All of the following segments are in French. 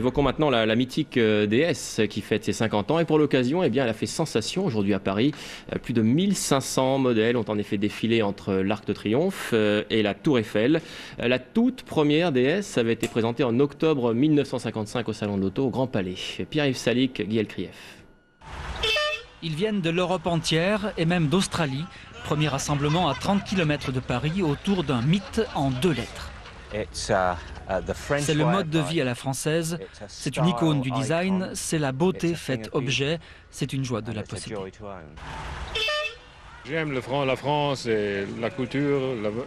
Évoquons maintenant la mythique déesse qui fête ses 50 ans. Et pour l'occasion, eh bien, elle a fait sensation aujourd'hui à Paris. Plus de 1500 modèles ont en effet défilé entre l'Arc de Triomphe et la Tour Eiffel. La toute première déesse avait été présentée en octobre 1955 au Salon de l'Auto au Grand Palais. Pierre-Yves Salic, Guy Elkrieff. Ils viennent de l'Europe entière et même d'Australie. Premier rassemblement à 30 km de Paris autour d'un mythe en 2 lettres. C'est le mode de vie à la française, c'est une icône du design, c'est la beauté faite objet, c'est une joie de la posséder. J'aime la France, et la culture,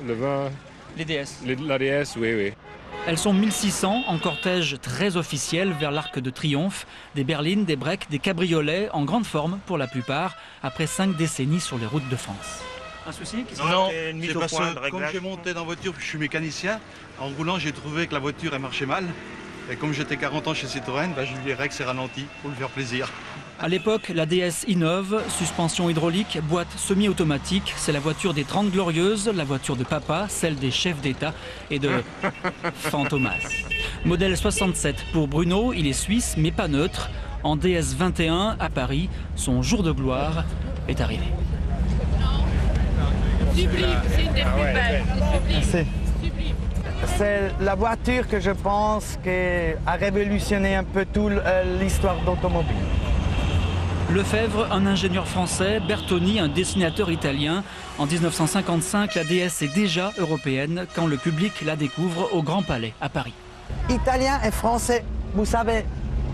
le vin. Les déesses. La déesse, oui. Elles sont 1600 en cortège très officiel vers l'Arc de Triomphe. Des berlines, des breaks, des cabriolets en grande forme pour la plupart, après 5 décennies sur les routes de France. Un souci? Non, c'est parce que comme j'ai monté dans la voiture, je suis mécanicien, en roulant j'ai trouvé que la voiture elle marchait mal. Et comme j'étais 40 ans chez Citroën, je lui dirais que c'est ralenti pour lui faire plaisir. À l'époque, la DS innove, suspension hydraulique, boîte semi-automatique. C'est la voiture des 30 Glorieuses, la voiture de papa, celle des chefs d'État et de Fantomas. Modèle 67 pour Bruno, il est suisse mais pas neutre. En DS 21 à Paris, son jour de gloire est arrivé. Sublime, c'est une des plus belles. Merci. C'est la voiture que je pense a révolutionné un peu toute l'histoire d'automobile. Lefebvre, un ingénieur français, Bertoni, un dessinateur italien. En 1955, la DS est déjà européenne quand le public la découvre au Grand Palais à Paris. Italiens et français, vous savez,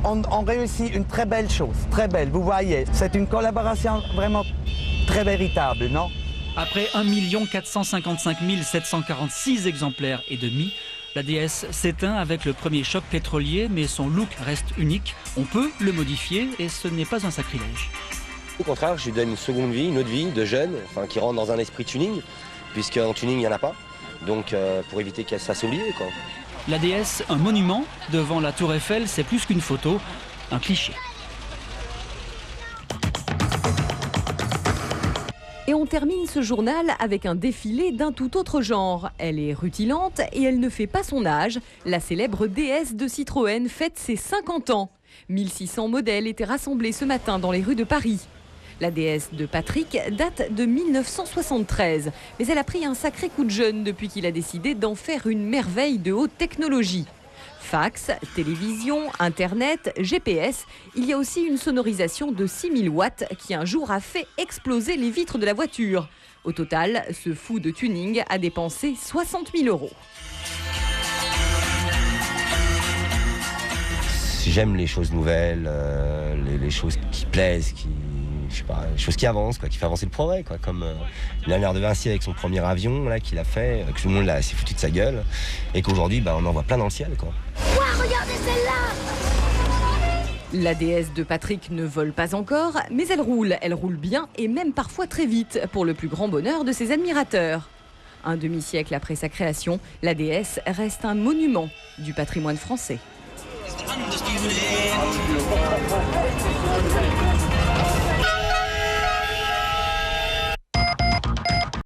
on réussit une très belle chose, très belle, vous voyez. C'est une collaboration vraiment très véritable, non? Après 1 455 746 exemplaires et demi, la DS s'éteint avec le premier choc pétrolier, mais son look reste unique. On peut le modifier et ce n'est pas un sacrilège. Au contraire, je lui donne une seconde vie, une autre vie de jeune, qui rentre dans un esprit tuning, puisqu'en tuning, il n'y en a pas. Donc, pour éviter qu'elle se fasse oublier, quoi. La DS, un monument, devant la Tour Eiffel, c'est plus qu'une photo, un cliché. Et on termine ce journal avec un défilé d'un tout autre genre. Elle est rutilante et elle ne fait pas son âge. La célèbre DS de Citroën fête ses 50 ans. 1600 modèles étaient rassemblés ce matin dans les rues de Paris. La DS de Patrick date de 1973. Mais elle a pris un sacré coup de jeune depuis qu'il a décidé d'en faire une merveille de haute technologie. Fax, télévision, Internet, GPS, il y a aussi une sonorisation de 6000 watts qui un jour a fait exploser les vitres de la voiture. Au total, ce fou de tuning a dépensé 60 000 €. J'aime les choses nouvelles, les choses qui plaisent, les choses qui avancent, qui font avancer le progrès, comme Léonard de Vinci avec son premier avion là, qu'il a fait, que tout le monde s'est foutu de sa gueule, et qu'aujourd'hui on en voit plein dans le ciel. Ouah, regardez celle-là! La DS de Patrick ne vole pas encore, mais elle roule bien et même parfois très vite, pour le plus grand bonheur de ses admirateurs. Un demi-siècle après sa création, la DS reste un monument du patrimoine français.